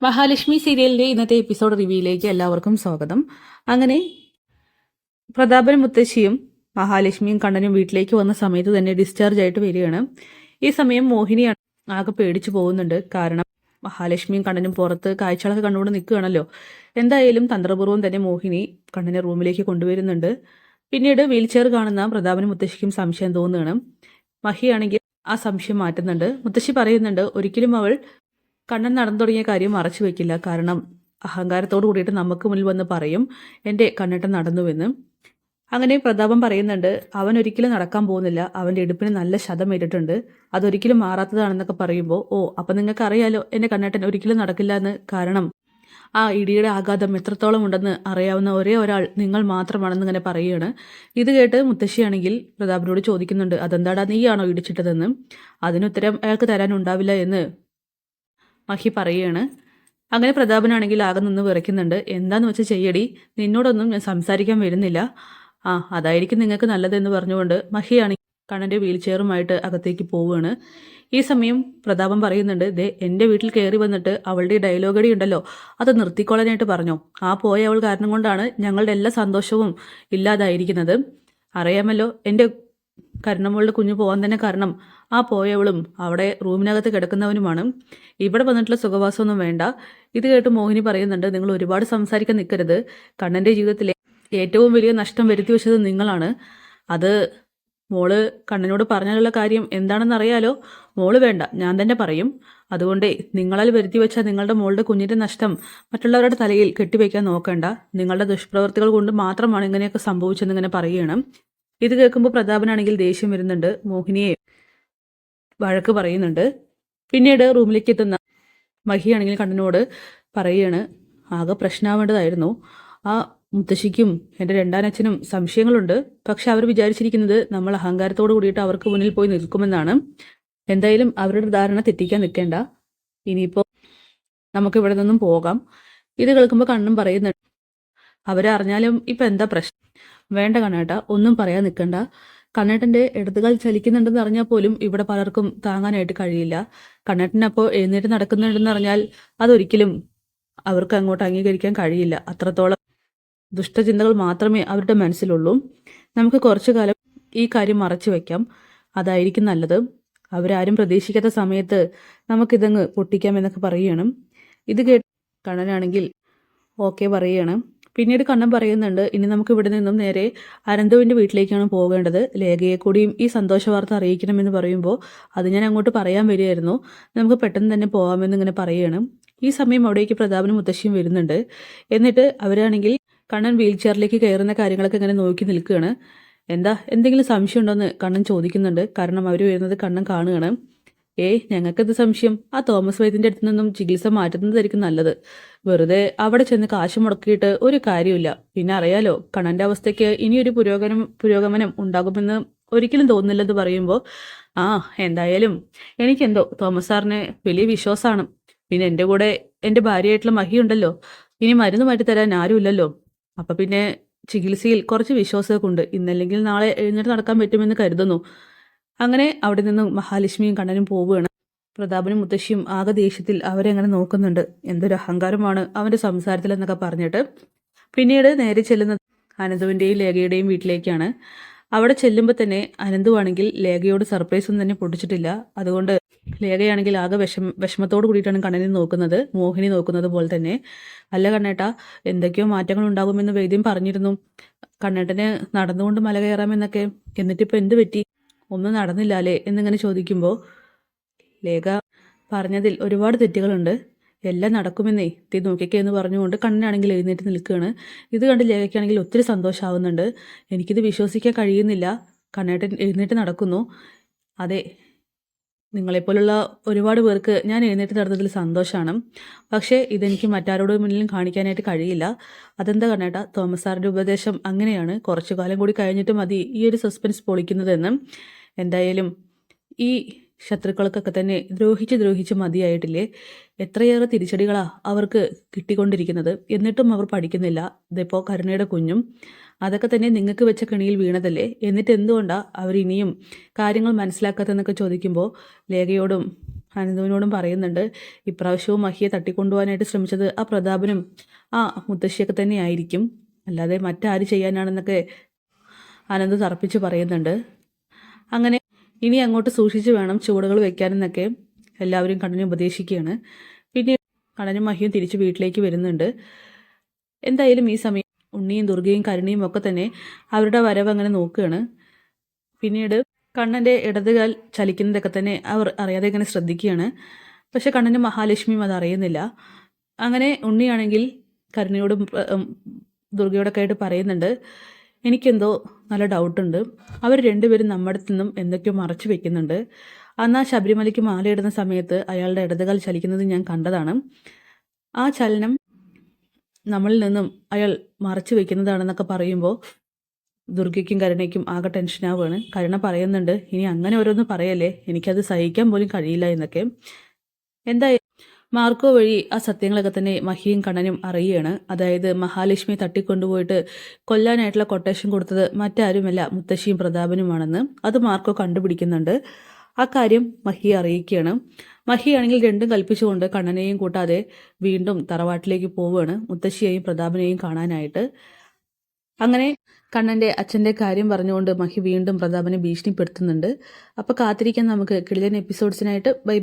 മഹാലക്ഷ്മി സീരിയലിന്റെ ഇന്നത്തെ എപ്പിസോഡ് റിവ്യൂയിലേക്ക് എല്ലാവർക്കും സ്വാഗതം. അങ്ങനെ പ്രതാപനും മുത്തശ്ശിയും മഹാലക്ഷ്മിയും കണ്ണനും വീട്ടിലേക്ക് വന്ന സമയത്ത് തന്നെ ഡിസ്ചാർജ് ആയിട്ട് വരികയാണ്. ഈ സമയം മോഹിനി ആകെ പേടിച്ചു പോകുന്നുണ്ട്. കാരണം മഹാലക്ഷ്മിയും കണ്ണനും പുറത്ത് കാഴ്ചകളൊക്കെ കണ്ടുകൊണ്ട് നിൽക്കുകയാണല്ലോ. എന്തായാലും തന്ത്രപൂർവ്വം തന്നെ മോഹിനി കണ്ണനെ റൂമിലേക്ക് കൊണ്ടുവരുന്നുണ്ട്. പിന്നീട് വീൽ ചെയർ കാണുന്ന പ്രതാപനും മുത്തശ്ശിക്കും സംശയം തോന്നുകയാണ്. മഹിയാണെങ്കിൽ ആ സംശയം മാറ്റുന്നുണ്ട്. മുത്തശ്ശി പറയുന്നുണ്ട്, ഒരിക്കലും അവൾ കണ്ണൻ നടന്നു തുടങ്ങിയ കാര്യം മറച്ചു വെക്കില്ല. കാരണം അഹങ്കാരത്തോട് കൂടിയിട്ട് നമുക്ക് മുന്നിൽ വന്ന് പറയും എൻ്റെ കണ്ണേട്ടൻ നടന്നുവെന്ന്. അങ്ങനെ പ്രതാപം പറയുന്നുണ്ട്, അവൻ ഒരിക്കലും നടക്കാൻ പോകുന്നില്ല, അവൻ്റെ ഇടുപ്പിന് നല്ല ശതം ഏറ്റിട്ടുണ്ട്, അതൊരിക്കലും മാറാത്തതാണെന്നൊക്കെ പറയുമ്പോൾ, ഓ അപ്പം നിങ്ങൾക്ക് അറിയാലോ എൻ്റെ കണ്ണേട്ടൻ ഒരിക്കലും നടക്കില്ല എന്ന്. കാരണം ആ ഇടിയുടെ ആഘാതം എത്രത്തോളം ഉണ്ടെന്ന് അറിയാവുന്ന ഒരേ ഒരാൾ നിങ്ങൾ മാത്രമാണെന്ന് ഇങ്ങനെ പറയുകയാണ്. ഇത് കേട്ട് മുത്തശ്ശിയാണെങ്കിൽ പ്രതാപനോട് ചോദിക്കുന്നുണ്ട്, അതെന്താടാ നീയാണോ ഇടിച്ചിട്ടതെന്ന്. അതിനുത്തരം അയാൾക്ക് തരാനുണ്ടാവില്ല എന്ന് മഹി പറയുകയാണ്. അങ്ങനെ പ്രതാപനാണെങ്കിൽ ആകെ നിന്ന് വിറയ്ക്കുന്നുണ്ട്. എന്താന്ന് വെച്ച് ചെയ്യടി, നിന്നോടൊന്നും ഞാൻ സംസാരിക്കാൻ വരുന്നില്ല. അതായിരിക്കും നിങ്ങൾക്ക് നല്ലതെന്ന് പറഞ്ഞുകൊണ്ട് മഹിയാണെങ്കിൽ കണ്ണൻ്റെ വീൽ ചെയറുമായിട്ട് അകത്തേക്ക് പോവുകയാണ്. ഈ സമയം പ്രതാപം പറയുന്നുണ്ട്, ദേ എൻ്റെ വീട്ടിൽ കയറി വന്നിട്ട് അവളുടെ ഡയലോഗടി ഉണ്ടല്ലോ അത് നിർത്തിക്കൊള്ളാനായിട്ട് പറഞ്ഞോ. ആ പോയ അവൾ കാരണം കൊണ്ടാണ് ഞങ്ങളുടെ എല്ലാ സന്തോഷവും ഇല്ലാതായിരിക്കുന്നത്. അറിയാമല്ലോ എൻ്റെ കരുണമ്മളുടെ കുഞ്ഞു പോകാൻ തന്നെ കാരണം ആ പോയവളും അവിടെ റൂമിനകത്ത് കിടക്കുന്നവനുമാണ്. ഇവിടെ വന്നിട്ടുള്ള സുഖവാസമൊന്നും വേണ്ട. ഇത് കേട്ട് മോഹിനി പറയുന്നുണ്ട്, നിങ്ങൾ ഒരുപാട് സംസാരിക്കാൻ നിൽക്കരുത്. കണ്ണൻ്റെ ജീവിതത്തിലെ ഏറ്റവും വലിയ നഷ്ടം വരുത്തി വെച്ചത് നിങ്ങളാണ്. അത് മോള് കണ്ണനോട് പറഞ്ഞാലുള്ള കാര്യം എന്താണെന്ന് അറിയാലോ. മോള് വേണ്ട, ഞാൻ തന്നെ പറയും. അതുകൊണ്ട് നിങ്ങളാൽ വരുത്തി വെച്ച നിങ്ങളുടെ മോളുടെ കുഞ്ഞിൻ്റെ നഷ്ടം മറ്റുള്ളവരുടെ തലയിൽ കെട്ടിവെക്കാൻ നോക്കണ്ട. നിങ്ങളുടെ ദുഷ്പ്രവർത്തികൾ കൊണ്ട് മാത്രമാണ് ഇങ്ങനെയൊക്കെ സംഭവിച്ചെന്നിങ്ങനെ പറയുകയാണ്. ഇത് കേൾക്കുമ്പോൾ പ്രതാപനാണെങ്കിൽ ദേഷ്യം വരുന്നുണ്ട്. മോഹിനിയെ വഴക്ക് പറയുന്നുണ്ട്. പിന്നീട് റൂമിലേക്ക് എത്തുന്ന മഹിയാണെങ്കിൽ കണ്ണനോട് പറയുകയാണ്, ആകെ പ്രശ്നമാവേണ്ടതായിരുന്നു. ആ മുത്തശ്ശിക്കും എൻ്റെ രണ്ടാനച്ഛനും സംശയങ്ങളുണ്ട്. പക്ഷെ അവർ വിചാരിച്ചിരിക്കുന്നത് നമ്മൾ അഹങ്കാരത്തോട് കൂടിയിട്ട് അവർക്ക് മുന്നിൽ പോയി നിൽക്കുമെന്നാണ്. എന്തായാലും അവരുടെ ധാരണ തെറ്റിക്കാൻ നിൽക്കേണ്ട. ഇനിയിപ്പോൾ നമുക്ക് ഇവിടെ നിന്നും പോകാം. ഇത് കേൾക്കുമ്പോൾ കണ്ണൻ പറയുന്നുണ്ട്, അവരറിഞ്ഞാലും ഇപ്പം എന്താ പ്രശ്നം? വേണ്ട കണ്ണേട്ട, ഒന്നും പറയാൻ നിൽക്കണ്ട. കണ്ണേട്ടൻ്റെ ഇടതുകാൽ ചലിക്കുന്നുണ്ടെന്ന് അറിഞ്ഞാൽ പോലും ഇവിടെ പലർക്കും താങ്ങാനായിട്ട് കഴിയില്ല. കണ്ണേട്ടനപ്പോൾ എഴുന്നേറ്റ് നടക്കുന്നുണ്ടെന്ന് അറിഞ്ഞാൽ അതൊരിക്കലും അവർക്ക് അങ്ങോട്ട് അംഗീകരിക്കാൻ കഴിയില്ല. അത്രത്തോളം ദുഷ്ടചിന്തകൾ മാത്രമേ അവരുടെ മനസ്സിലുള്ളൂ. നമുക്ക് കുറച്ചു കാലം ഈ കാര്യം മറച്ചു വയ്ക്കാം, അതായിരിക്കും നല്ലത്. അവരാരും പ്രതീക്ഷിക്കാത്ത സമയത്ത് നമുക്കിതങ്ങ് പൊട്ടിക്കാം എന്നൊക്കെ പറയുകയാണ്. ഇത് കേട്ട് കണ്ണനാണെങ്കിൽ ഓക്കെ പറയുകയാണ്. പിന്നീട് കണ്ണൻ പറയുന്നുണ്ട്, ഇനി നമുക്ക് ഇവിടെ നിന്നും നേരെ അനന്തുവിൻ്റെ വീട്ടിലേക്കാണ് പോകേണ്ടത്. ലേഖയെ കൂടിയും ഈ സന്തോഷ വാർത്ത അറിയിക്കണമെന്ന് പറയുമ്പോൾ അത് ഞാൻ അങ്ങോട്ട് പറയാൻ വരികയായിരുന്നു, നമുക്ക് പെട്ടെന്ന് തന്നെ പോകാമെന്ന് ഇങ്ങനെ പറയുകയാണ്. ഈ സമയം അവിടേക്ക് പ്രതാപനും മുത്തശ്ശിയും വരുന്നുണ്ട്. എന്നിട്ട് അവരാണെങ്കിൽ കണ്ണൻ വീൽ ചെയറിലേക്ക് കയറുന്ന കാര്യങ്ങളൊക്കെ ഇങ്ങനെ നോക്കി നിൽക്കുകയാണ്. എന്താ എന്തെങ്കിലും സംശയം ഉണ്ടോയെന്ന് കണ്ണൻ ചോദിക്കുന്നുണ്ട്. കാരണം അവർ വരുന്നത് കണ്ണൻ കാണുകയാണ്. ഞങ്ങൾക്കെന്ത് സംശയം, ആ തോമസ് വൈദ്യൻ്റെ അടുത്ത് നിന്നും ചികിത്സ മാറ്റുന്നതായിരിക്കും നല്ലത്. വെറുതെ അവിടെ ചെന്ന് കാശ് മുടക്കിയിട്ട് ഒരു കാര്യമില്ല. പിന്നെ അറിയാലോ കണ്ണൻ്റെ അവസ്ഥയ്ക്ക് ഇനിയൊരു പുരോഗമനം ഉണ്ടാകുമെന്ന് ഒരിക്കലും തോന്നുന്നില്ലെന്ന് പറയുമ്പോൾ, എന്തായാലും എനിക്കെന്തോ തോമസ് സാറിനെ വലിയ വിശ്വാസമാണ്. പിന്നെ എൻ്റെ കൂടെ എൻ്റെ ഭാര്യയായിട്ടുള്ള മഹി ഉണ്ടല്ലോ, ഇനി മരുന്ന് മാറ്റി തരാൻ ആരുമില്ലല്ലോ. അപ്പം പിന്നെ ചികിത്സയിൽ കുറച്ച് വിശ്വാസമൊക്കെ ഉണ്ട്. ഇന്നല്ലെങ്കിൽ നാളെ എഴുന്നേറ്റ് നടക്കാൻ പറ്റുമെന്ന് കരുതുന്നു. അങ്ങനെ അവിടെ നിന്നും മഹാലക്ഷ്മിയും കണ്ണനും പോവുകയാണ്. പ്രതാപനും മുത്തശ്ശിയും ആകെ ദേഷ്യത്തിൽ അവരെ അങ്ങനെ നോക്കുന്നുണ്ട്. എന്തൊരു അഹങ്കാരമാണ് അവൻ്റെ സംസാരത്തിൽ എന്നൊക്കെ പറഞ്ഞിട്ട്. പിന്നീട് നേരെ ചെല്ലുന്നത് അനന്തുവിൻ്റെയും ലേഖയുടെയും വീട്ടിലേക്കാണ്. അവിടെ ചെല്ലുമ്പോൾ തന്നെ അനന്തുവാണെങ്കിൽ ലേഖയോട് സർപ്രൈസ് ഒന്നും തന്നെ പൊട്ടിച്ചിട്ടില്ല. അതുകൊണ്ട് ലേഖയാണെങ്കിൽ ആകെ വിഷമത്തോട് കൂടിയിട്ടാണ് കണ്ണനെ നോക്കുന്നത്, മോഹിനി നോക്കുന്നത് പോലെ തന്നെ. അല്ല കണ്ണേട്ടാ, എന്തൊക്കെയോ മാറ്റങ്ങൾ ഉണ്ടാകുമെന്ന് വൈദ്യം പറഞ്ഞിരുന്നു. കണ്ണേട്ടന് നടന്നുകൊണ്ട് മല കയറാമെന്നൊക്കെ. എന്നിട്ടിപ്പോൾ എന്ത് പറ്റി? ഒന്നും നടന്നില്ല അല്ലേ എന്നിങ്ങനെ ചോദിക്കുമ്പോൾ, ലേഖ പറഞ്ഞതിൽ ഒരുപാട് തെറ്റുകളുണ്ട്, എല്ലാം നടക്കുമെന്നേ തീ നോക്കിക്കേ എന്ന് പറഞ്ഞുകൊണ്ട് കണ്ണനാണെങ്കിൽ എഴുന്നേറ്റ് നിൽക്കുകയാണ്. ഇത് കണ്ട് ലേഖയ്ക്കാണെങ്കിൽ ഒത്തിരി സന്തോഷമാവുന്നുണ്ട്. എനിക്കിത് വിശ്വസിക്കാൻ കഴിയുന്നില്ല. കണ്ണേട്ടൻ എഴുന്നേറ്റ് നടക്കുന്നു. അതെ, നിങ്ങളെപ്പോലുള്ള ഒരുപാട് പേർക്ക് ഞാൻ എഴുന്നേറ്റ് നടന്നതിൽ സന്തോഷമാണ്. പക്ഷേ ഇതെനിക്ക് മറ്റാരോട് മുന്നിലും കാണിക്കാനായിട്ട് കഴിയില്ല. അതെന്താ കണ്ണേട്ടാ? തോമസ് സാറിൻ്റെ ഉപദേശം അങ്ങനെയാണ്, കുറച്ചു കാലം കൂടി കഴിഞ്ഞിട്ട് മതി ഈ ഒരു സസ്പെൻസ് പൊളിക്കുന്നതെന്ന്. എന്തായാലും ഈ ശത്രുക്കൾക്കൊക്കെ തന്നെ ദ്രോഹിച്ച് മതിയായിട്ടില്ലേ? എത്രയേറെ തിരിച്ചടികളാ അവർക്ക് കിട്ടിക്കൊണ്ടിരിക്കുന്നത്. എന്നിട്ടും അവർ പഠിക്കുന്നില്ല. ഇതിപ്പോൾ കരുണയുടെ കുഞ്ഞും അതൊക്കെ തന്നെ നിങ്ങൾക്ക് വെച്ച കെണിയിൽ വീണതല്ലേ? എന്നിട്ട് എന്തുകൊണ്ടാണ് അവരിനിയും കാര്യങ്ങൾ മനസ്സിലാക്കാത്തതെന്നൊക്കെ ചോദിക്കുമ്പോൾ ലേഖയോടും അനന്തുവിനോടും പറയുന്നുണ്ട് ഇപ്രാവശ്യവും മഹിയെ തട്ടിക്കൊണ്ടുപോകാനായിട്ട് ശ്രമിച്ചത് ആ പ്രതാപനും ആ മുത്തശ്ശിയൊക്കെ തന്നെ ആയിരിക്കും, അല്ലാതെ മറ്റാര് ചെയ്യാനാണെന്നൊക്കെ അനന്ത് തറപ്പിച്ച് പറയുന്നുണ്ട്. അങ്ങനെ ഇനി അങ്ങോട്ട് സൂക്ഷിച്ച് വേണം ചുവടുകൾ വെക്കാനെന്നൊക്കെ എല്ലാവരും കണ്ണനെ ഉപദേശിക്കുകയാണ്. പിന്നെ കണ്ണനും മഹിയും തിരിച്ച് വീട്ടിലേക്ക് വരുന്നുണ്ട്. എന്തായാലും ഈ സമയം ഉണ്ണിയും ദുർഗയും കരുണിയും ഒക്കെ തന്നെ അവരുടെ വരവ് അങ്ങനെ നോക്കുകയാണ്. പിന്നീട് കണ്ണൻ്റെ ഇടതുകാൽ ചലിക്കുന്നതൊക്കെ തന്നെ അവർ അറിയാതെ ഇങ്ങനെ ശ്രദ്ധിക്കുകയാണ്. പക്ഷെ കണ്ണനും മഹാലക്ഷ്മിയും അത് അറിയുന്നില്ല. അങ്ങനെ ഉണ്ണിയാണെങ്കിൽ കരുണയോടും ദുർഗയോടൊക്കെ ആയിട്ട് പറയുന്നുണ്ട്, എനിക്കെന്തോ നല്ല ഡൗട്ടുണ്ട്, അവർ രണ്ടുപേരും നമ്മുടെ നിന്നും എന്തൊക്കെയോ മറച്ചു വെക്കുന്നുണ്ട്. അന്ന് ആ ശബരിമലയ്ക്ക് മാലയിടുന്ന സമയത്ത് അയാളുടെ ഇടതുകാൽ ചലിക്കുന്നത് ഞാൻ കണ്ടതാണ്. ആ ചലനം നമ്മളിൽ നിന്നും അയാൾ മറച്ചു വെക്കുന്നതാണെന്നൊക്കെ പറയുമ്പോൾ ദുർഗയ്ക്കും കരുണയ്ക്കും ആകെ ടെൻഷനാവുകയാണ്. കരുണ പറയുന്നുണ്ട്, ഇനി അങ്ങനെ ഓരോന്ന് പറയല്ലേ, എനിക്കത് സഹിക്കാൻ പോലും കഴിയില്ല എന്നൊക്കെ. എന്തായാലും മാർക്കോ വഴി ആ സത്യങ്ങളൊക്കെ തന്നെ മഹിയും കണ്ണനും അറിയുകയാണ്. അതായത് മഹാലക്ഷ്മി തട്ടിക്കൊണ്ടുപോയിട്ട് കൊല്ലാനായിട്ടുള്ള കൊട്ടേഷൻ കൊടുത്തത് മറ്റാരുമല്ല മുത്തശ്ശിയും പ്രതാപനുമാണെന്ന് അത് മാർക്കോ കണ്ടുപിടിക്കുന്നുണ്ട്. ആ കാര്യം മഹിയെ അറിയിക്കുകയാണ്. മഹിയാണെങ്കിൽ രണ്ടും കൽപ്പിച്ചുകൊണ്ട് കണ്ണനെയും കൂട്ടാതെ വീണ്ടും തറവാട്ടിലേക്ക് പോവുകയാണ് മുത്തശ്ശിയെയും പ്രതാപനെയും കാണാനായിട്ട്. അങ്ങനെ കണ്ണൻ്റെ അച്ഛൻ്റെ കാര്യം പറഞ്ഞുകൊണ്ട് മഹി വീണ്ടും പ്രതാപനെ ഭീഷണിപ്പെടുത്തുന്നുണ്ട്. അപ്പോൾ കാത്തിരിക്കാൻ നമുക്ക് കിടിലൻ എപ്പിസോഡ്സിനായിട്ട്. ബൈ.